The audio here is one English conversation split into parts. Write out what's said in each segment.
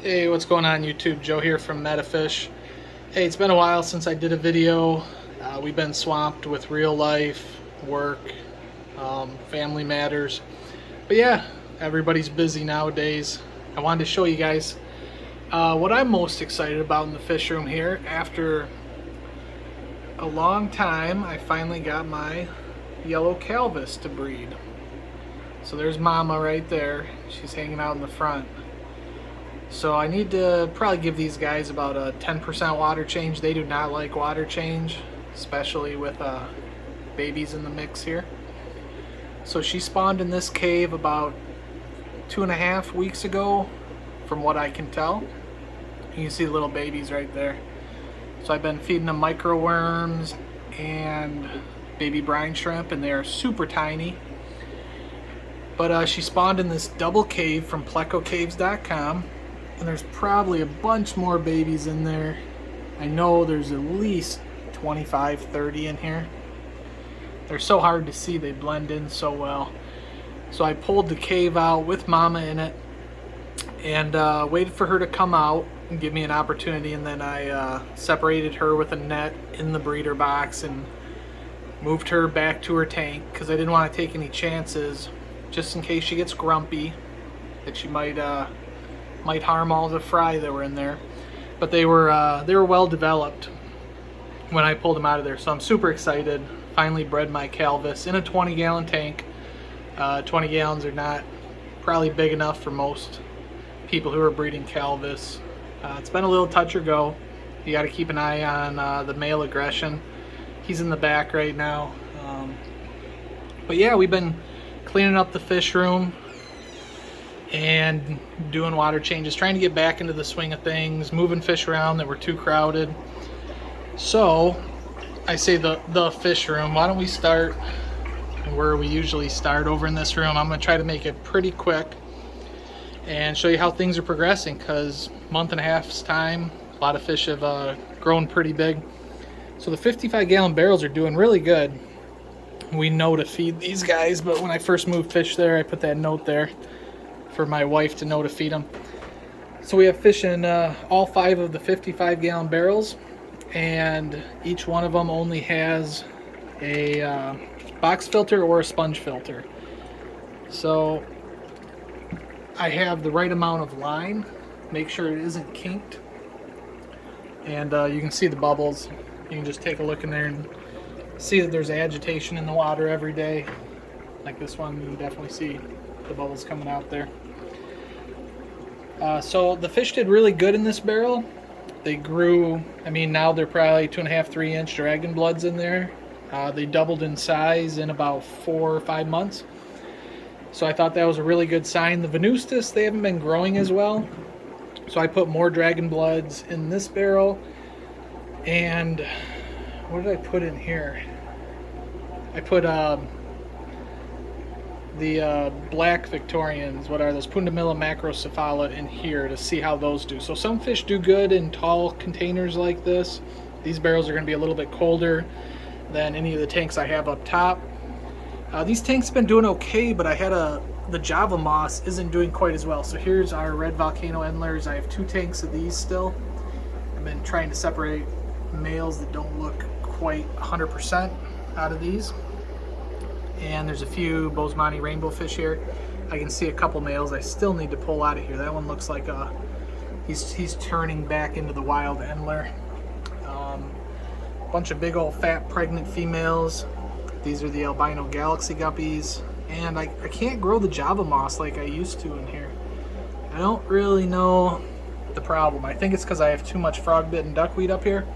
Hey, what's going on YouTube? Joe here from Metafish. Hey, it's been a while since I did a video. We've been swamped with real life, work, family matters. But yeah, everybody's busy nowadays. I wanted to show you guys what I'm most excited about in the fish room here. After a long time, I finally got my yellow calvus to breed. So there's Mama right there. She's hanging out in the front. So I need to probably give these guys about a 10% water change. They do not like water change, especially with babies in the mix here. So she spawned in this cave about 2.5 weeks ago, from what I can tell. You can see the little babies right there. So I've been feeding them micro worms and baby brine shrimp, and they're super tiny. But she spawned in this double cave from plecocaves.com. And there's probably a bunch more babies in there. I know there's at least 25, 30 in here. They're so hard to see, they blend in so well. So I pulled the cave out with Mama in it and waited for her to come out and give me an opportunity, and then I separated her with a net in the breeder box and moved her back to her tank because I didn't want to take any chances just in case she gets grumpy that she might harm all the fry that were in there. But they were well developed when I pulled them out of there, so I'm super excited. Finally bred my calvus in a 20-gallon tank. 20 gallons are not probably big enough for most people who are breeding calvus. It's been a little touch or go. You got to keep an eye on the male aggression. He's in the back right now. But yeah, we've been cleaning up the fish room and doing water changes, trying to get back into the swing of things, moving fish around that were too crowded. So I say the fish room. Why don't we start where we usually start, over in this room. I'm going to try to make it pretty quick and show you how things are progressing, because month and a half's time, a lot of fish have grown pretty big. So the 55-gallon barrels are doing really good. We know to feed these guys, but when I first moved fish there, I put that note there for my wife to know to feed them. So we have fish in all 5 of the 55-gallon barrels, and each one of them only has a box filter or a sponge filter. So I have the right amount of line, make sure it isn't kinked, and you can see the bubbles. You can just take a look in there and see that there's agitation in the water every day. Like this one, you can definitely see the bubbles coming out there. So the fish did really good in this barrel. They grew, I mean, now they're probably 2.5, 3-inch dragon bloods in there. They doubled in size in about 4 or 5 months. So I thought that was a really good sign. The Venustus, they haven't been growing as well. So I put more dragon bloods in this barrel. And what did I put in here? I put the black Victorians, what are those, Pundamilla macrocephala, in here to see how those do. So some fish do good in tall containers like this. These barrels are going to be a little bit colder than any of the tanks I have up top. These tanks have been doing okay, but I had the Java moss isn't doing quite as well. So here's our red volcano endlers. I have 2 tanks of these still. I've been trying to separate males that don't look quite 100% out of these. And there's a few Bosemani rainbow fish here. I can see a couple males I still need to pull out of here. That one looks like he's turning back into the wild endler. Bunch of big old fat pregnant females. These are the albino galaxy guppies. And I can't grow the Java moss like I used to in here. I don't really know the problem. I think it's because I have too much frog bit and duckweed up here.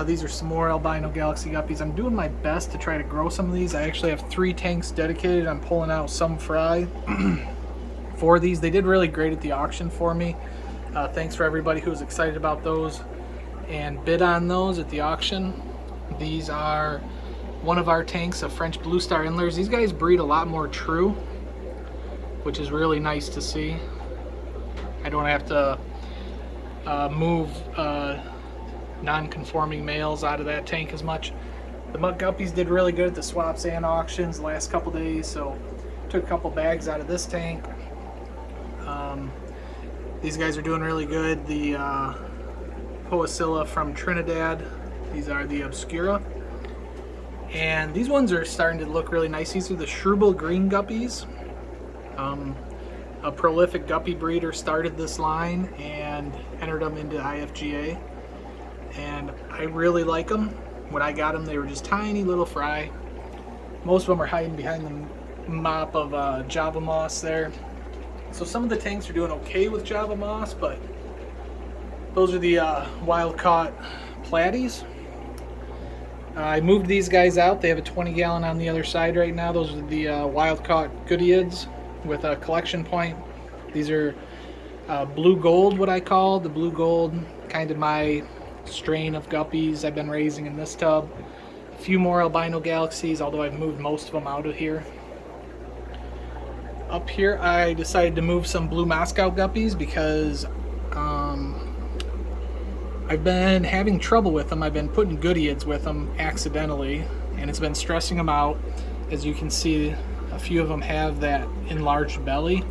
These are some more albino galaxy guppies. I'm doing my best to try to grow some of these. I actually have 3 tanks dedicated. I'm pulling out some fry for these. They did really great at the auction for me. Thanks for everybody who was excited about those and bid on those at the auction. These are one of our tanks of French Blue Star Endlers. These guys breed a lot more true, which is really nice to see. I don't have to move non-conforming males out of that tank as much. The muck guppies did really good at the swaps and auctions the last couple days, so took a couple bags out of this tank. These guys are doing really good. The Poecilla from Trinidad. These are the Obscura. And these ones are starting to look really nice. These are the Shruble green guppies. A prolific guppy breeder started this line and entered them into IFGA. And I really like them. When I got them, they were just tiny little fry. Most of them are hiding behind the mop of Java moss there. So some of the tanks are doing okay with Java moss, but those are the wild-caught platies. I moved these guys out. They have a 20-gallon on the other side right now. Those are the wild-caught Guppies with a collection point. These are blue gold, what I call the blue gold, kind of my strain of guppies I've been raising in this tub. A few more albino galaxies, although I've moved most of them out of here. Up here I decided to move some blue Moscow guppies because I've been having trouble with them. I've been putting Guppies with them accidentally, and it's been stressing them out. As you can see, a few of them have that enlarged belly.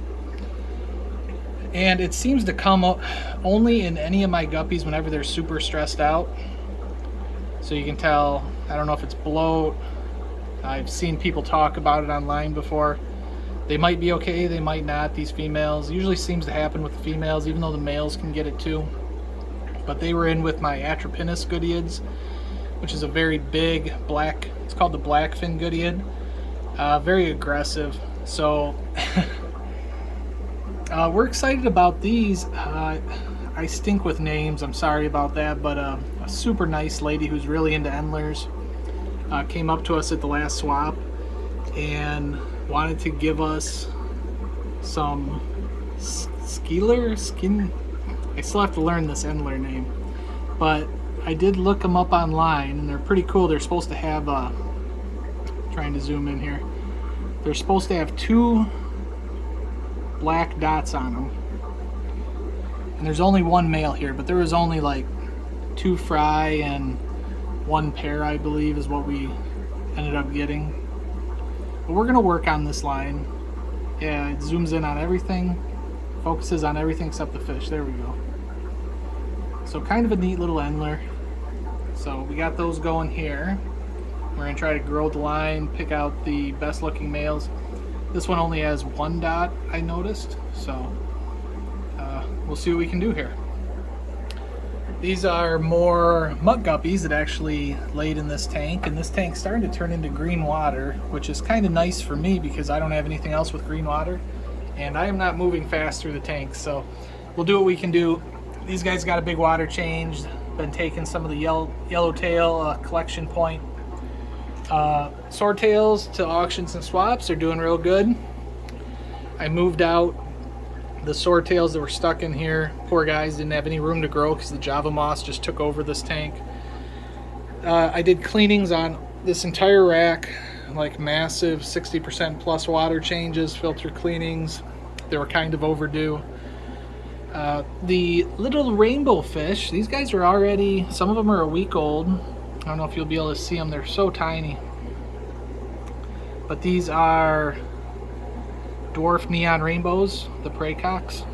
And it seems to come up only in any of my guppies whenever they're super stressed out. So you can tell, I don't know if it's bloat. I've seen people talk about it online before. They might be okay, they might not, these females. It usually seems to happen with the females, even though the males can get it too. But they were in with my Atropinus Guppies, which is a very big black, it's called the blackfin Guppies. Very aggressive. So we're excited about these. I stink with names, I'm sorry about that, but a super nice lady who's really into endlers came up to us at the last swap and wanted to give us some skin. I still have to learn this endler name, but I did look them up online and they're pretty cool. They're supposed to have trying to zoom in here, they're supposed to have 2 black dots on them, and there's only one male here, but there was only like 2 fry and 1 pair, I believe, is what we ended up getting. But we're gonna work on this line. Yeah, it zooms in on everything, focuses on everything except the fish. There we go. So kind of a neat little endler. So we got those going here. We're gonna try to grow the line, pick out the best looking males. This one only has 1 dot, I noticed, so we'll see what we can do here. These are more muck guppies that actually laid in this tank, and this tank's starting to turn into green water, which is kind of nice for me because I don't have anything else with green water, and I am not moving fast through the tank, so we'll do what we can do. These guys got a big water change, been taking some of the yellowtail collection point. Swordtails to auctions and swaps are doing real good. I moved out the swordtails that were stuck in here. Poor guys didn't have any room to grow because the Java moss just took over this tank. I did cleanings on this entire rack, like massive 60% plus water changes, filter cleanings. They were kind of overdue. The little rainbow fish, these guys are already, some of them are a week old. I don't know if you'll be able to see them, they're so tiny. But these are dwarf neon rainbows, the praycocks.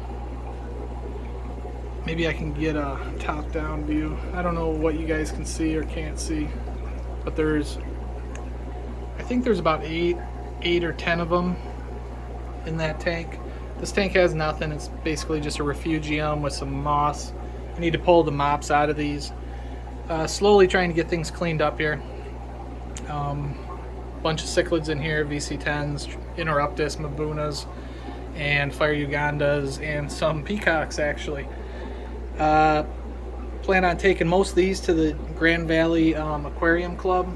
Maybe I can get a top-down view. I don't know what you guys can see or can't see, but I think there's about 8 or 10 of them in that tank. This tank has nothing. It's basically just a refugium with some moss. I need to pull the mops out of these. Slowly trying to get things cleaned up here. Bunch of Cichlids in here, VC10s, Interruptus, Mabunas, and Fire Ugandas, and some peacocks actually. Plan on taking most of these to the Grand Valley Aquarium Club.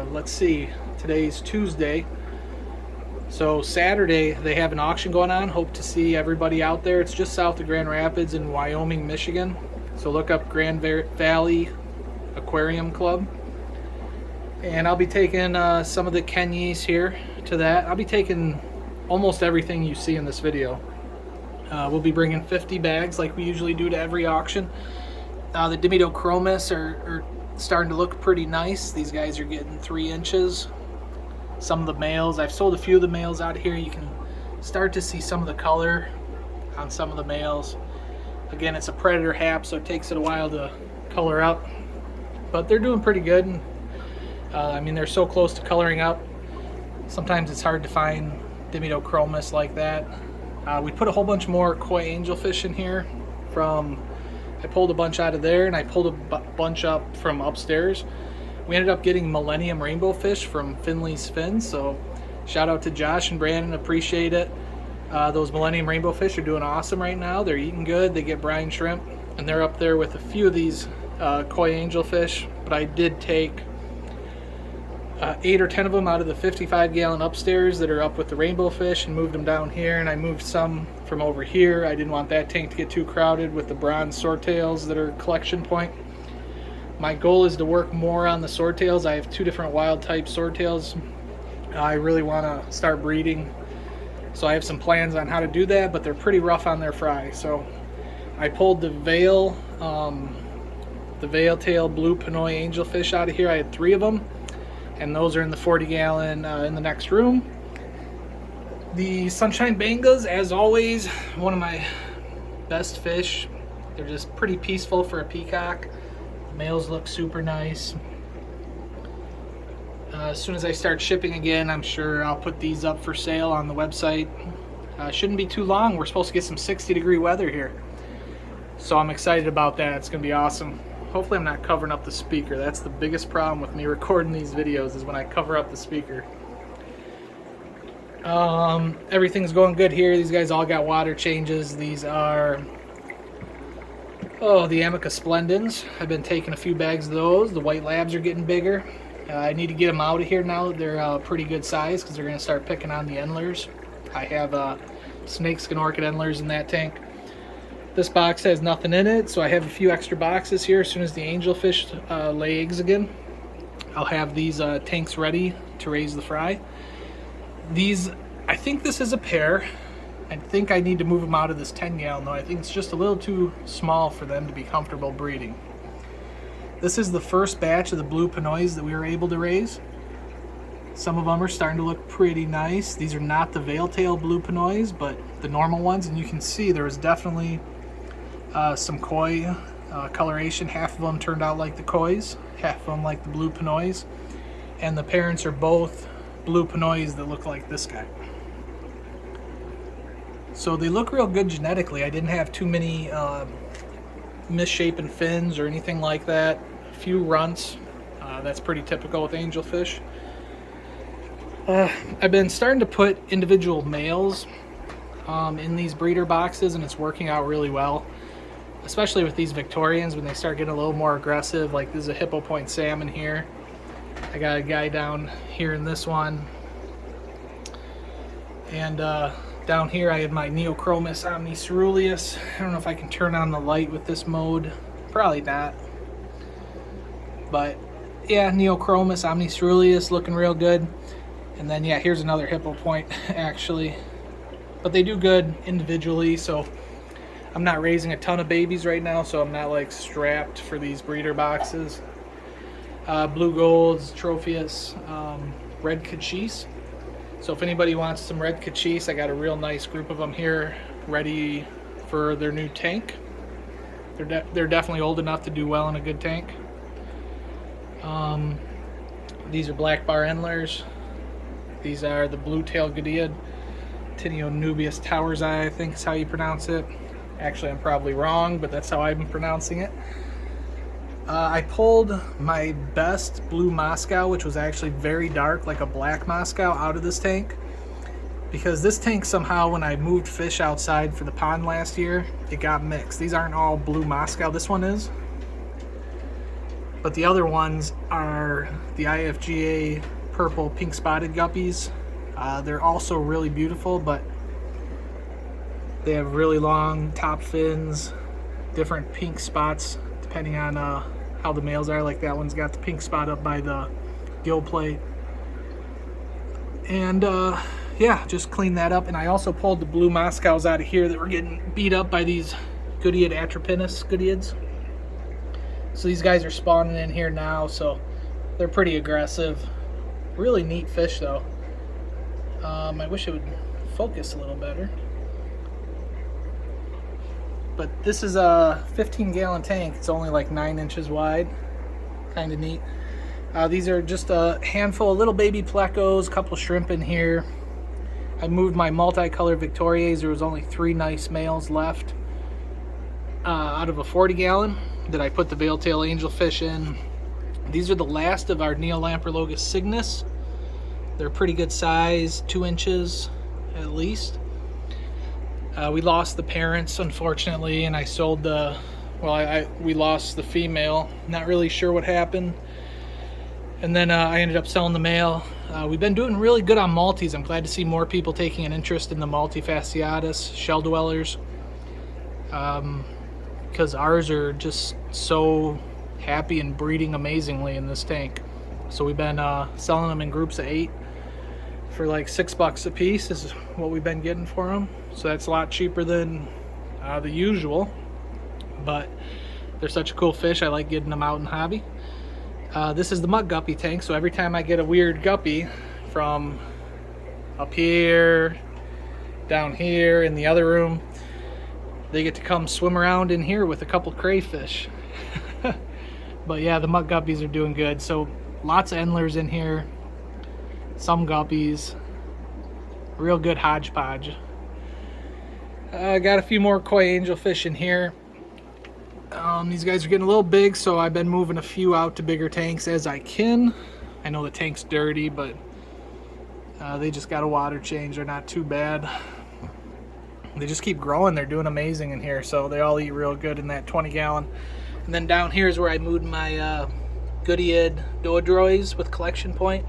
Let's see, today's Tuesday. So Saturday they have an auction going on. Hope to see everybody out there. It's just south of Grand Rapids in Wyoming, Michigan. So look up Grand Valley Aquarium Club. And I'll be taking some of the Kenyis here to that. I'll be taking almost everything you see in this video. We'll be bringing 50 bags like we usually do to every auction. The Dimito Chromis are starting to look pretty nice. These guys are getting 3 inches. Some of the males, I've sold a few of the males out here. You can start to see some of the color on some of the males. Again, it's a predator hap, so it takes it a while to color up, but they're doing pretty good. I mean, they're so close to coloring up. Sometimes it's hard to find Dimito Chromis like that. We put a whole bunch more Koi Angelfish in here I pulled a bunch out of there, and I pulled a bunch up from upstairs. We ended up getting Millennium rainbow fish from Finley's Fins, so shout out to Josh and Brandon, appreciate it. Those Millennium rainbow fish are doing awesome right now. They're eating good, they get brine shrimp, and they're up there with a few of these Koi Angelfish, but I did take 8 or 10 of them out of the 55-gallon upstairs that are up with the rainbow fish and moved them down here, and I moved some from over here. I didn't want that tank to get too crowded with the bronze swordtails that are collection point. My goal is to work more on the swordtails. I have 2 different wild type swordtails I really want to start breeding, so I have some plans on how to do that, but they're pretty rough on their fry. So I pulled the veil tail blue Pinoy angelfish out of here. I had 3 of them, and those are in the 40-gallon in the next room. The sunshine bangas, as always, one of my best fish. They're just pretty peaceful for a peacock. The males look super nice. As soon as I start shipping again, I'm sure I'll put these up for sale on the website. Shouldn't be too long. We're supposed to get some 60-degree weather here, so I'm excited about that. It's gonna be awesome. Hopefully I'm not covering up the speaker. That's the biggest problem with me recording these videos, is when I cover up the speaker. Everything's going good here. These guys all got water changes. These are the Amica Splendens. I've been taking a few bags of those. The white labs are getting bigger. I need to get them out of here now that they're pretty good size, because they're going to start picking on the endlers. I have snakeskin orchid endlers in that tank. This box has nothing in it, so I have a few extra boxes here. As soon as the angelfish lay eggs again, I'll have these tanks ready to raise the fry. These, I think this is a pair. I think I need to move them out of this 10-gallon though. I think it's just a little too small for them to be comfortable breeding. This is the first batch of the blue Pinoys that we were able to raise. Some of them are starting to look pretty nice. These are not the veil tail blue Pinoys, but the normal ones, and you can see there was definitely some koi coloration. Half of them turned out like the kois, half of them like the blue Pinoys, and the parents are both blue Pinoys that look like this guy. So they look real good genetically. I didn't have too many misshapen fins or anything like that. A few runts. That's pretty typical with angelfish. I've been starting to put individual males in these breeder boxes, and it's working out really well, especially with these Victorians when they start getting a little more aggressive. Like this is a hippo point salmon here. I got a guy down here in this one, and down here I had my Neochromis omniceruleus. I don't know if I can turn on the light with this mode. Probably not. But yeah, Neochromis omniceruleus looking real good. And then yeah, here's another hippo point actually. But they do good individually, so I'm not raising a ton of babies right now, so I'm not like strapped for these breeder boxes. Blue golds, Tropheus, red Kitchis. So if anybody wants some red Kitchis, I got a real nice group of them here ready for their new tank. They're definitely old enough to do well in a good tank. These are black bar endlers. These are the blue-tailed Gadiad, Tinionubius Tower's Eye, I think is how you pronounce it. Actually, I'm probably wrong, but that's how I've been pronouncing it. I pulled my best blue Moscow, which was actually very dark, like a black Moscow, out of this tank. Because this tank somehow, when I moved fish outside for the pond last year, it got mixed. These aren't all blue Moscow, this one is. But the other ones are the IFGA purple pink spotted guppies. They're also really beautiful, but they have really long top fins, different pink spots depending on how the males are. Like that one's got the pink spot up by the gill plate. And yeah, just clean that up. And I also pulled the blue Moscows out of here that were getting beat up by these Gadiad atropinus Gadiads. So these guys are spawning in here now, so they're pretty aggressive. Really neat fish though. I wish it would focus a little better. But this is a 15-gallon tank. It's only like 9 inches wide. Kind of neat. These are just a handful of little baby plecos, a couple shrimp in here. I moved my multicolored Victorias. There was only 3 nice males left out of a 40-gallon that I put the veil-tail angelfish in. These are the last of our Neolamprologus cygnus. They're pretty good size, 2 inches at least. We lost the parents, unfortunately, and I sold the, well, we lost the female. Not really sure what happened. And then I ended up selling the male. We've been doing really good on multis. I'm glad to see more people taking an interest in the multifasciatus shell dwellers, because ours are just so happy and breeding amazingly in this tank. So we've been selling them in groups of 8 for like $6 a piece is what we've been getting for them. So that's a lot cheaper than the usual, but they're such a cool fish. I like getting them out in hobby. This is the muck guppy tank, so every time I get a weird guppy from up here, down here, in the other room, they get to come swim around in here with a couple crayfish. But yeah, the muck guppies are doing good. So lots of endlers in here, some guppies, real good hodgepodge. I got a few more koi angelfish in here. These guys are getting a little big, so I've been moving a few out to bigger tanks as I can. I know the tank's dirty, but they just got a water change. They're not too bad. They just keep growing. They're doing amazing in here, so they all eat real good in that 20-gallon. And then down here is where I moved my Goodyead Doodroys with collection point.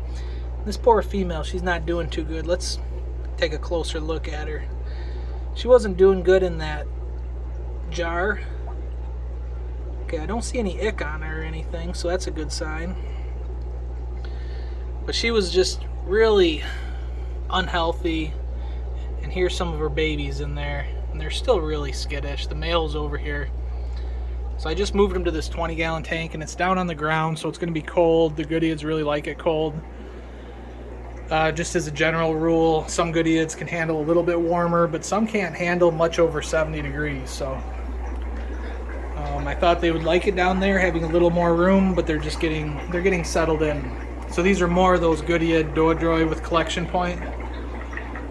This poor female, she's not doing too good. Let's take a closer look at her. She wasn't doing good in that jar. Okay, I don't see any ick on her or anything, so that's a good sign. But she was just really unhealthy. And here's some of her babies in there, and they're still really skittish. The male's over here. So I just moved them to this 20-gallon tank, and it's down on the ground, so it's going to be cold. The Goodyeads really like it cold. Just as a general rule, some Goodyeads can handle a little bit warmer, but some can't handle much over 70 degrees. So I thought they would like it down there, having a little more room, but they're getting settled in. So these are more of those Goodyead Doodroy with collection point.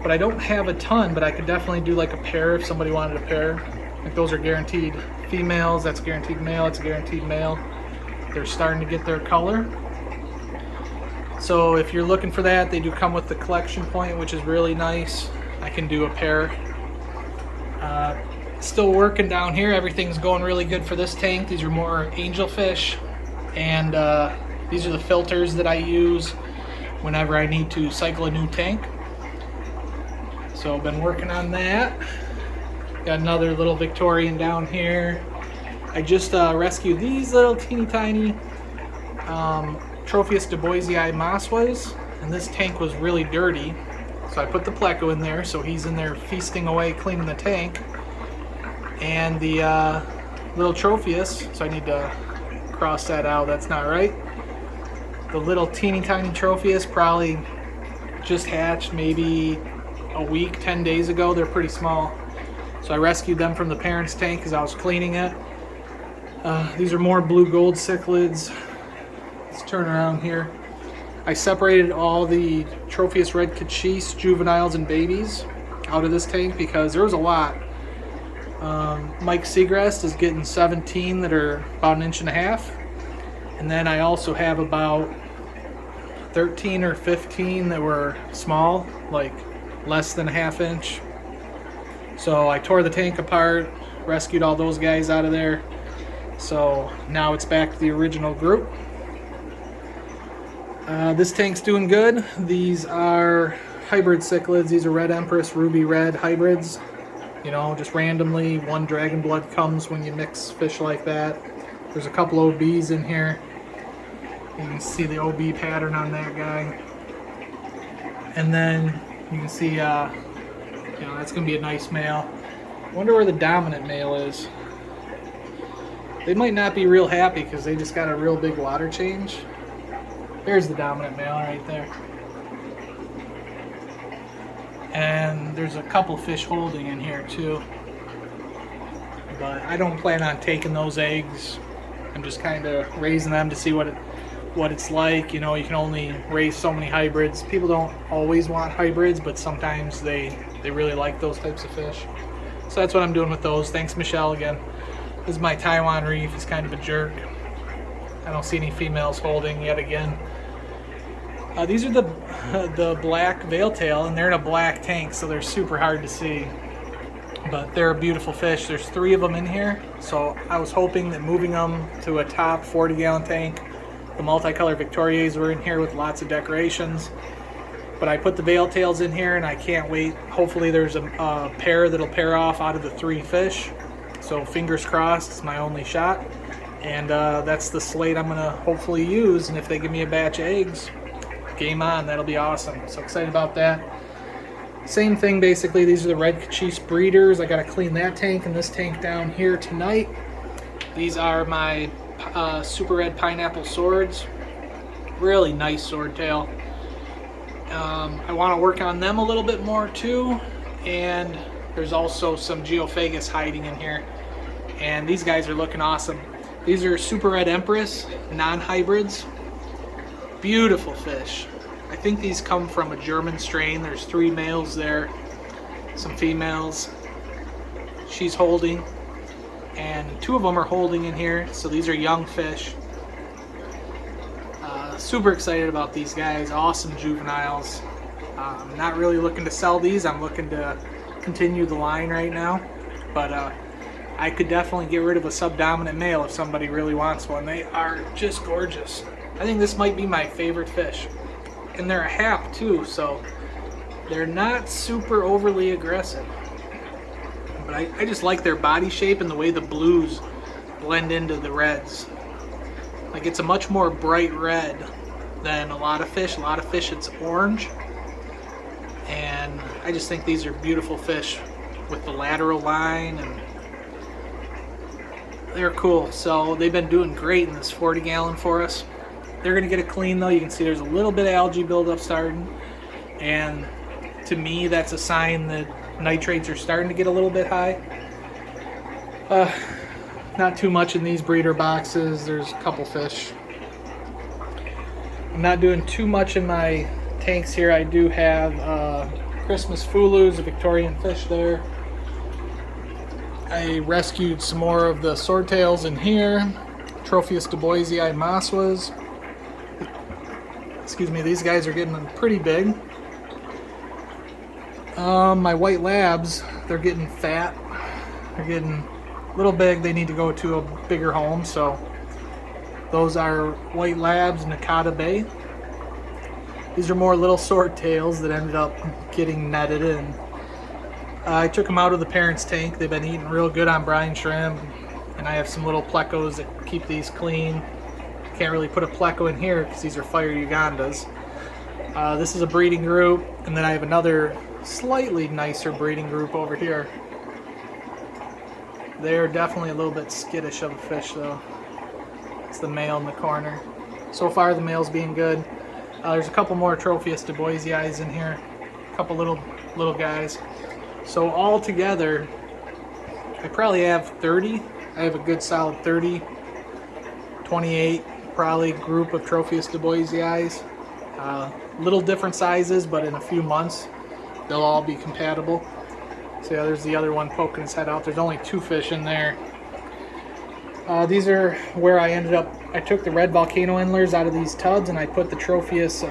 But I don't have a ton, but I could definitely do like a pair if somebody wanted a pair. Like those are guaranteed females, that's guaranteed male, it's a guaranteed male. They're starting to get their color. So if you're looking for that, they do come with the collection point, which is really nice. I can do a pair. Still working down here. Everything's going really good for this tank. These are more angelfish, and these are the filters that I use whenever I need to cycle a new tank. So I've been working on that. Got another little Victorian down here. I just rescued these little teeny tiny Tropheus duboisii Maswas, and this tank was really dirty. So I put the pleco in there, so he's in there feasting away, cleaning the tank. And the little Tropheus, so I need to cross that out, that's not right. The little teeny tiny Tropheus probably just hatched maybe a week, 10 days ago. They're pretty small. So I rescued them from the parents' tank because I was cleaning it. These are more blue gold cichlids. Let's turn around here. I separated all the Tropheus red Kitchis juveniles and babies out of this tank because there was a lot. Mike Seagrass is getting 17 that are about 1.5 inches. And then I also have about 13 or 15 that were small, like less than a 1/2 inch. So I tore the tank apart, rescued all those guys out of there. So now it's back to the original group. This tank's doing good. These are hybrid cichlids. These are red Empress, ruby red hybrids. You know, just randomly, one dragon blood comes when you mix fish like that. There's a couple OBs in here. You can see the OB pattern on that guy. And then you can see, you know, that's going to be a nice male. I wonder where the dominant male is. They might not be real happy because they just got a real big water change. There's the dominant male right there. And there's a couple fish holding in here too. but I don't plan on taking those eggs. I'm just kind of raising them to see what it's like. You know, you can only raise so many hybrids. People don't always want hybrids, but sometimes they really like those types of fish. So that's what I'm doing with those. Thanks, Michelle, again. This is my Taiwan Reef. He's kind of a jerk. I don't see any females holding yet again. These are the black veiltail, and they're in a black tank, so they're super hard to see. But they're a beautiful fish. There's 3 of them in here, so I was hoping that moving them to a top 40-gallon tank, the multicolor Victorias were in here with lots of decorations. But I put the veiltails in here, and I can't wait. Hopefully there's a pair that'll pair off out of the 3 fish. So fingers crossed, it's my only shot. And that's the slate I'm gonna hopefully use, and if they give me a batch of eggs, game on, that'll be awesome. So excited about that. Same thing basically, these are the red Kitchis breeders. I gotta clean that tank and this tank down here tonight. These are my super red pineapple swords. Really nice swordtail. I want to work on them a little bit more too, and there's also some geophagus hiding in here, and these guys are looking awesome. These are super red Empress Non-Hybrids. Beautiful fish. I think these come from a German strain. There's 3 males there, some females. She's holding, and 2 of them are holding in here, so these are young fish. Super excited about these guys. Awesome juveniles. I'm not really looking to sell these. I'm looking to continue the line right now, but I could definitely get rid of a subdominant male if somebody really wants one. They are just gorgeous. I think this might be my favorite fish. And they're a hap too, so they're not super overly aggressive. But I just like their body shape and the way the blues blend into the reds. Like, it's a much more bright red than a lot of fish. A lot of fish, it's orange. And I just think these are beautiful fish with the lateral line, and they're cool. So they've been doing great in this 40-gallon for us. They're gonna get it clean though. You can see there's a little bit of algae buildup starting, and to me that's a sign that nitrates are starting to get a little bit high. Not too much in these breeder boxes. There's a couple fish. I'm not doing too much in my tanks here. I do have Christmas Fulus, a Victorian fish there. I rescued some more of the swordtails in here. Tropheus duboisii maswas. Excuse me, these guys are getting pretty big. My white labs, they're getting fat. They're getting a little big. They need to go to a bigger home, so those are white labs, Nakata Bay. These are more little swordtails that ended up getting netted in. I took them out of the parents' tank. They've been eating real good on brine shrimp, and I have some little plecos that keep these clean. Can't really put a pleco in here because these are fire Ugandas. This is a breeding group, and then I have another slightly nicer breeding group over here. They're definitely a little bit skittish of a fish though. It's the male in the corner. So far the male's being good. There's a couple more Tropheus duboisii in here. A couple little guys. So all together, I probably have 30. I have a good solid 30, 28 probably group of Tropheus duboisii. Little different sizes, but in a few months they'll all be compatible. So yeah, there's the other one poking his head out. There's only 2 fish in there. These are where I ended up. I took the red volcano endlers out of these tubs and I put the Tropheus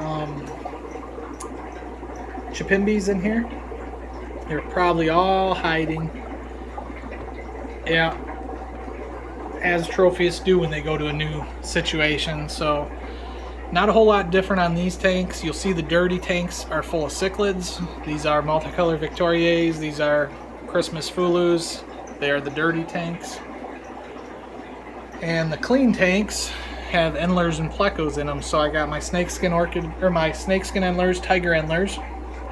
chipimbis in here. They're probably all hiding. Yeah, as Tropheus do when they go to a new situation. So not a whole lot different on these tanks. You'll see the dirty tanks are full of cichlids. These are multicolor Victorias. These are Christmas Fulus. They are the dirty tanks. And the clean tanks have endlers and plecos in them. So I got my snakeskin orchid, or my snakeskin endlers, tiger endlers,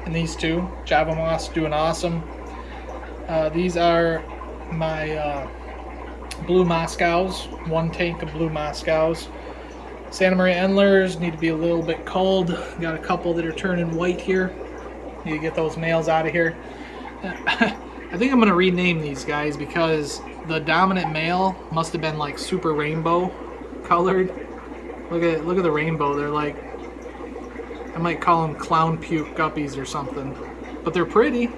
and these 2. Java moss doing awesome. These are my blue Moscows. 1 tank of blue Moscows. Santa Maria endlers need to be a little bit cold. Got a couple that are turning white here. Need to get those males out of here. I think I'm going to rename these guys because the dominant male must have been like super rainbow colored. Look at the rainbow. They're like, I might call them clown puke guppies or something, but they're pretty.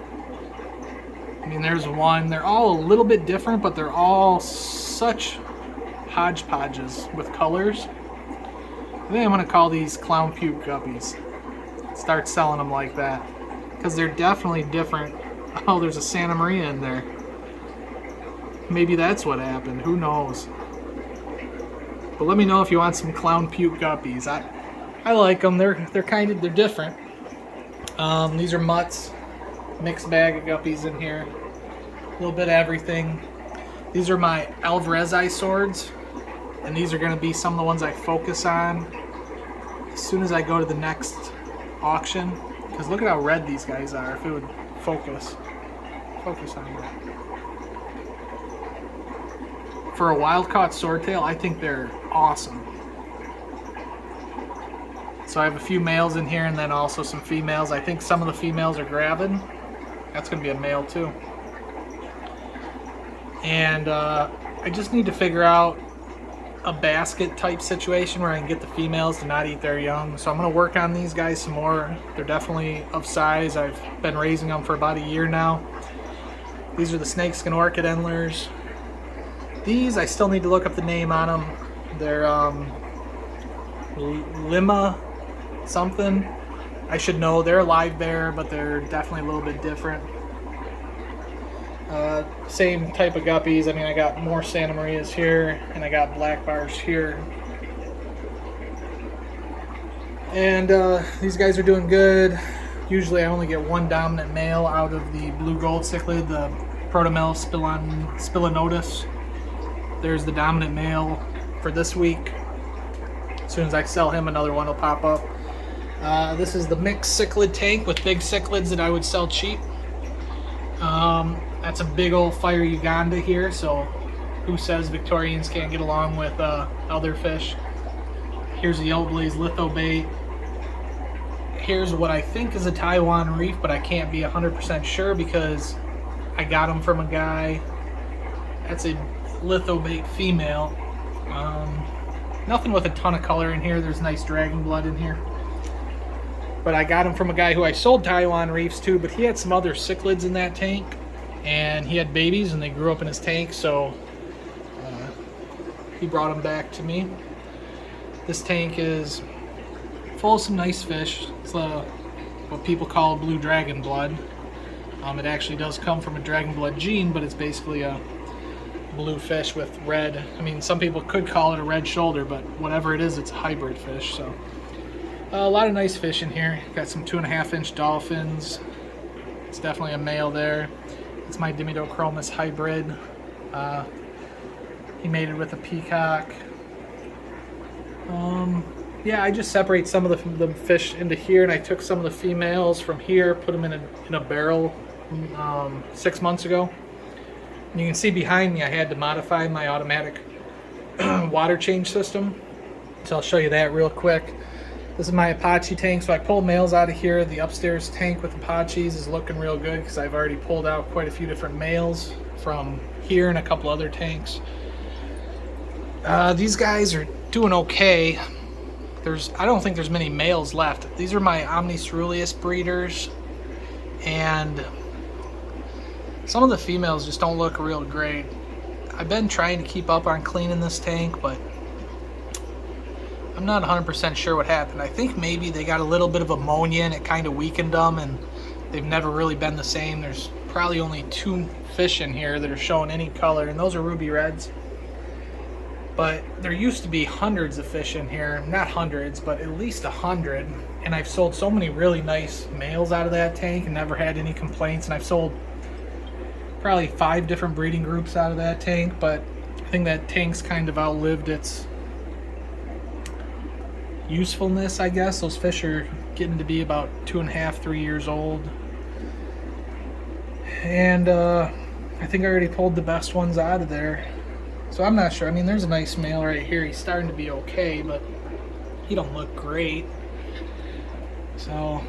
I mean, there's one. They're all a little bit different, but they're all such hodgepodges with colors. I think I'm gonna call these clown puke guppies. Start selling them like that, because they're definitely different. Oh, there's a Santa Maria in there. Maybe that's what happened. Who knows? But let me know if you want some clown puke guppies. I like them. They're different. These are mutts. Mixed bag of guppies in here. A little bit of everything. These are my Alvarezzi swords, and these are going to be some of the ones I focus on as soon as I go to the next auction. Because look at how red these guys are. If it would focus on that. For a wild-caught swordtail, I think they're awesome. So I have a few males in here and then also some females. I think some of the females are gravid. That's going to be a male too. And I just need to figure out a basket type situation where I can get the females to not eat their young. So I'm going to work on these guys some more. They're definitely of size. I've been raising them for about a year now. These are the snakeskin orchid endlers. These, I still need to look up the name on them. They're Lima something. I should know. They're a live bear, but they're definitely a little bit different. Same type of guppies. I mean, I got more Santa Marias here, and I got black bars here. And these guys are doing good. Usually I only get one dominant male out of the blue gold cichlid, the Protomel spilinotus. There's the dominant male for this week. As soon as I sell him, another one will pop up. This is the mixed cichlid tank with big cichlids that I would sell cheap. That's a big old fire Uganda here, so who says Victorians can't get along with other fish? Here's the Yellow Blaze Litho bait. Here's what I think is a Taiwan Reef, but I can't be 100% sure because I got them from a guy. That's a Litho bait female. Nothing with a ton of color in here. There's nice dragon blood in here. But I got him from a guy who I sold Taiwan Reefs to, but he had some other cichlids in that tank. And he had babies and they grew up in his tank, so he brought them back to me. This tank is full of some nice fish. It's what people call blue dragon blood. It actually does come from a dragon blood gene, but it's basically a blue fish with red. I mean, some people could call it a red shoulder, but whatever it is, it's a hybrid fish. So a lot of nice fish in here. Got some 2.5-inch dolphins. It's definitely a male there. It's my Dimito Chromis hybrid. He mated with a peacock. Yeah, I just separate some of the fish into here, and I took some of the females from here, put them in a barrel 6 months ago. And you can see behind me I had to modify my automatic water change system. So I'll show you that real quick. This is my Apache tank, so I pulled males out of here. The upstairs tank with Apaches is looking real good because I've already pulled out quite a few different males from here and a couple other tanks. These guys are doing okay. I don't think there's many males left. These are my Omniceruleus breeders, and some of the females just don't look real great. I've been trying to keep up on cleaning this tank, but I'm not 100% sure what happened. I think maybe they got a little bit of ammonia and it kind of weakened them, and they've never really been the same. There's probably only 2 fish in here that are showing any color, and those are ruby reds. But there used to be hundreds of fish in here. Not hundreds, but at least 100. And I've sold so many really nice males out of that tank and never had any complaints. And I've sold probably 5 different breeding groups out of that tank, but I think that tank's kind of outlived its usefulness, I guess. Those fish are getting to be about 2.5, 3 years old. And I think I already pulled the best ones out of there. So I'm not sure. I mean, there's a nice male right here. He's starting to be okay, but he don't look great. So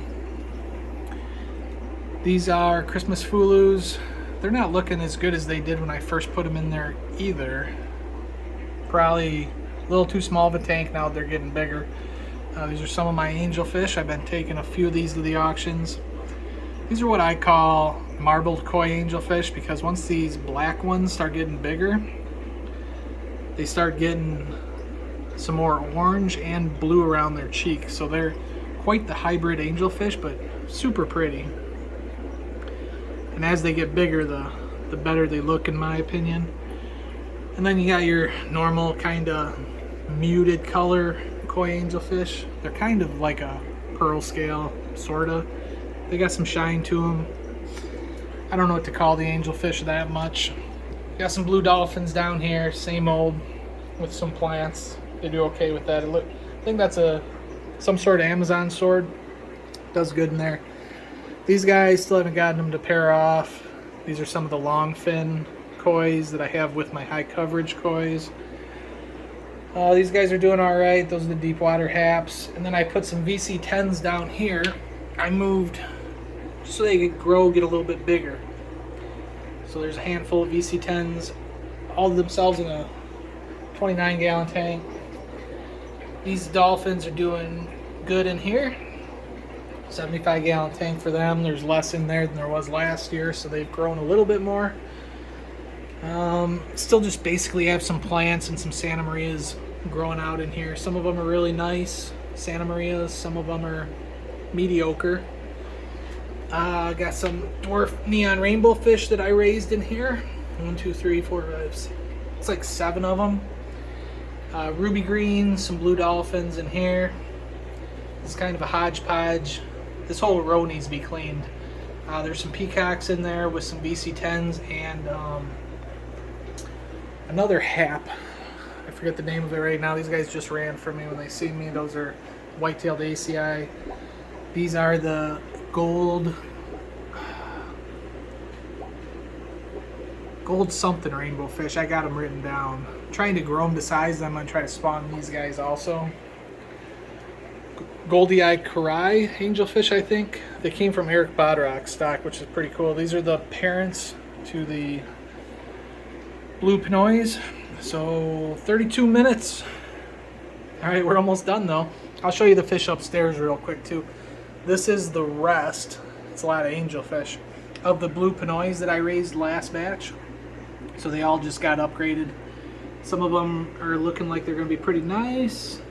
these are Christmas Fulus. they're not looking as good as they did when I first put them in there either. Probably a little too small of a tank now that they're getting bigger. These are some of my angelfish. I've been taking a few of these to the auctions. These are what I call marbled koi angelfish, because once these black ones start getting bigger, they start getting some more orange and blue around their cheeks. So they're quite the hybrid angelfish, but super pretty. And as they get bigger, the better they look, in my opinion. And then you got your normal kind of muted color koi angelfish. They're kind of like a pearl scale, sorta. They got some shine to them. I don't know what to call the angelfish that much. Got some blue dolphins down here, same old, with some plants. They do okay with that. I think that's some sort of Amazon sword. Does good in there. These guys, still haven't gotten them to pair off. These are some of the long fin kois that I have with my high coverage kois. These guys are doing all right. Those are the deep water haps. And then I put some VC10s down here. I moved so they could grow, get a little bit bigger. So there's a handful of VC10s, all of themselves in a 29-gallon tank. These dolphins are doing good in here. 75-gallon tank for them. There's less in there than there was last year, so they've grown a little bit more. Still just basically have some plants and some Santa Marias growing out in here. Some of them are really nice Santa Marias, some of them are mediocre. Got some dwarf neon rainbow fish that I raised in here. 1, 2, 3, 4, 5. It's like 7 of them. Ruby green, some blue dolphins in here. It's kind of a hodgepodge. This whole row needs to be cleaned. There's some peacocks in there with some VC10s and another hap. I forget the name of it right now. These guys just ran from me when they see me. Those are white-tailed ACI. These are the gold something rainbow fish. I got them written down. I'm trying to grow them to size. I'm going to try to spawn these guys also. Goldie-eyed Karai angelfish, I think. They came from Eric Bodrock's stock, which is pretty cool. These are the parents to the blue Pinoys. So 32 minutes. All right, we're almost done though. I'll show you the fish upstairs real quick too. This is the rest. It's a lot of angelfish of the blue Pinoys that I raised last batch. So they all just got upgraded. Some of them are looking like they're going to be pretty nice.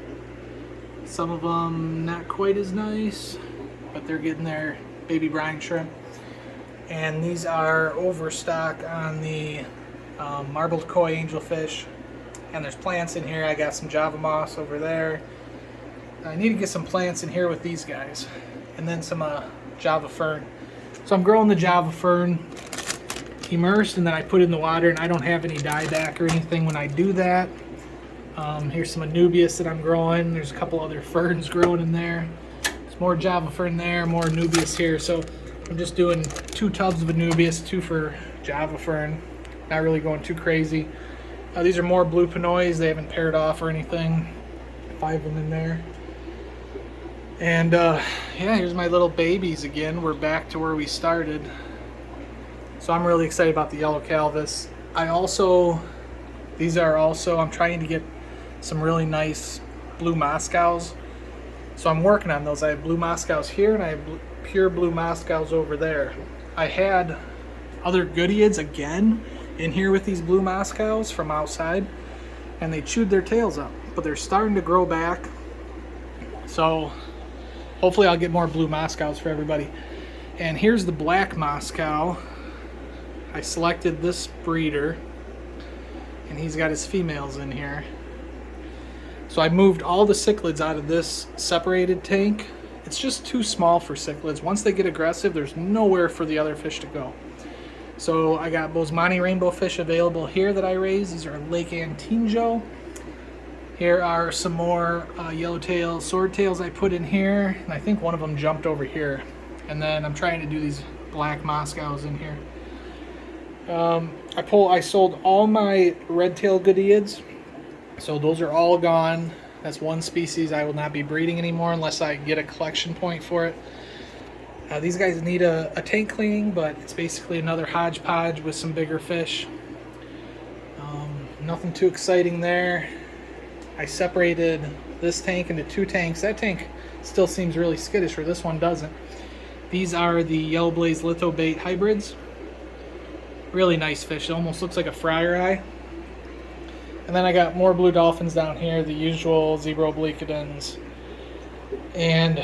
Some of them not quite as nice, but they're getting their baby brine shrimp. And these are overstock on the marbled koi angelfish. And there's plants in here. I got some Java moss over there. I need to get some plants in here with these guys. And then some Java fern. So I'm growing the Java fern immersed, and then I put it in the water, and I don't have any dieback or anything when I do that. Here's some Anubias that I'm growing. There's a couple other ferns growing in there. There's more Java fern there, more Anubias here. So I'm just doing 2 tubs of Anubias, 2 for Java fern. Not really going too crazy. These are more blue Pinoys. They haven't paired off or anything. 5 of them in there. And yeah, here's my little babies again. We're back to where we started. So I'm really excited about the yellow calvus. I'm trying to get some really nice blue Moscows. So I'm working on those. I have blue Moscows here, and I have pure blue Moscows over there. I had other Goodyids again in here with these blue Moscows from outside, and they chewed their tails up, but they're starting to grow back. So hopefully I'll get more blue Moscows for everybody. And here's the black Moscow. I selected this breeder, and he's got his females in here. So I moved all the cichlids out of this separated tank. It's just too small for cichlids. Once they get aggressive, there's nowhere for the other fish to go. So I got Bosemani rainbow fish available here that I raised. These are Lake Antinjo. Here are some more yellowtail swordtails I put in here, and I think one of them jumped over here. And then I'm trying to do these black Moscows in here. I sold all my red-tailed Goodyids, so those are all gone. That's one species I will not be breeding anymore unless I get a collection point for it. These guys need a tank cleaning, but it's basically another hodgepodge with some bigger fish. Nothing too exciting there. I separated this tank into 2 tanks. That tank still seems really skittish, where this one doesn't. These are the yellow blaze litho bait hybrids. Really nice fish. It almost looks like a fryer eye. And then I got more blue dolphins down here, the usual zebra obliquidans and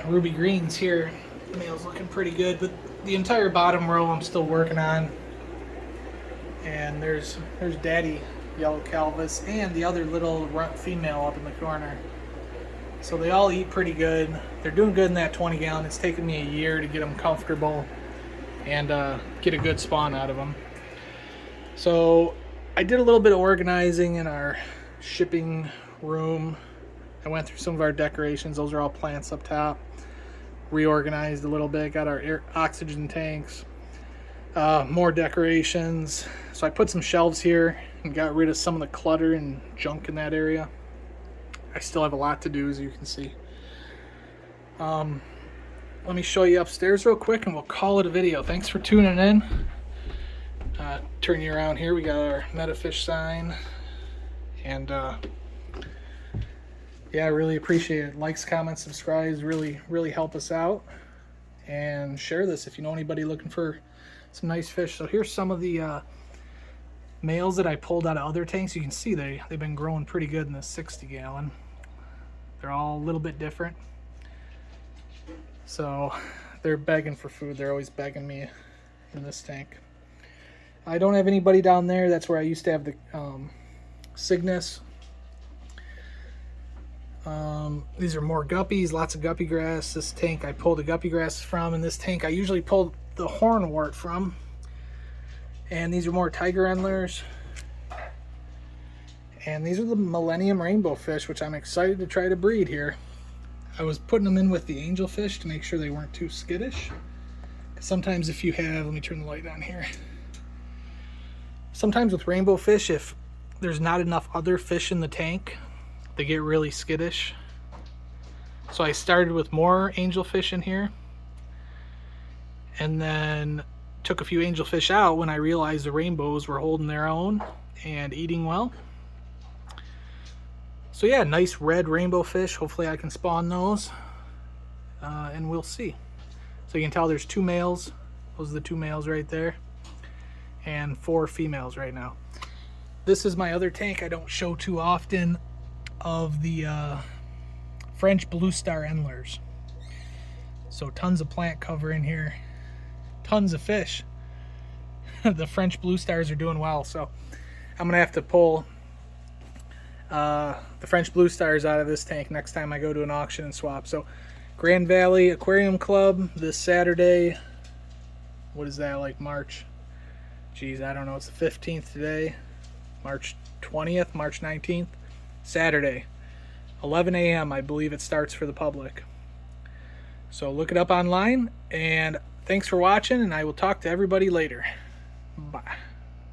ruby greens here. The male's looking pretty good, but the entire bottom row I'm still working on. And there's daddy yellow calvus and the other little runt female up in the corner. So they all eat pretty good. They're doing good in that 20 gallon. It's taken me a year to get them comfortable and get a good spawn out of them. So I did a little bit of organizing in our shipping room. I went through some of our decorations. Those are all plants up top. Reorganized a little bit. Got our oxygen tanks. More decorations. So I put some shelves here and got rid of some of the clutter and junk in that area. I still have a lot to do, as you can see. Let me show you upstairs real quick and we'll call it a video. Thanks for tuning in. Turn you around here. We got our Metafish sign. And yeah, I really appreciate it. Likes, comments, subscribes really help us out. And share this if you know anybody looking for some nice fish. So here's some of the males that I pulled out of other tanks. You can see they've been growing pretty good in this 60 gallon. They're all a little bit different. So they're begging for food. They're always begging me in this tank. I don't have anybody down there. That's where I used to have the Cygnus. These are more guppies, lots of guppy grass. This tank I pulled the guppy grass from, and this tank I usually pull the hornwort from. And these are more tiger endlers. And these are the Millennium rainbow fish, which I'm excited to try to breed here. I was putting them in with the angelfish to make sure they weren't too skittish. Sometimes if you have, let me turn the light on here. Sometimes with rainbow fish, if there's not enough other fish in the tank, they get really skittish. So I started with more angelfish in here, and then took a few angelfish out when I realized the rainbows were holding their own and eating well. So yeah, nice red rainbow fish. Hopefully I can spawn those, and we'll see. So you can tell there's 2 males. Those are the 2 males right there, and 4 females right now. This is my other tank I don't show too often, of the French blue star endlers. So tons of plant cover in here, tons of fish. The French blue stars are doing well, so I'm gonna have to pull the French blue stars out of this tank next time I go to an auction and swap. So Grand Valley Aquarium Club this Saturday. What is that, like March? Geez, I don't know. It's the 15th today. March 20th, March 19th. Saturday, 11 a.m. I believe it starts for the public. So look it up online, and thanks for watching, and I will talk to everybody later. Bye.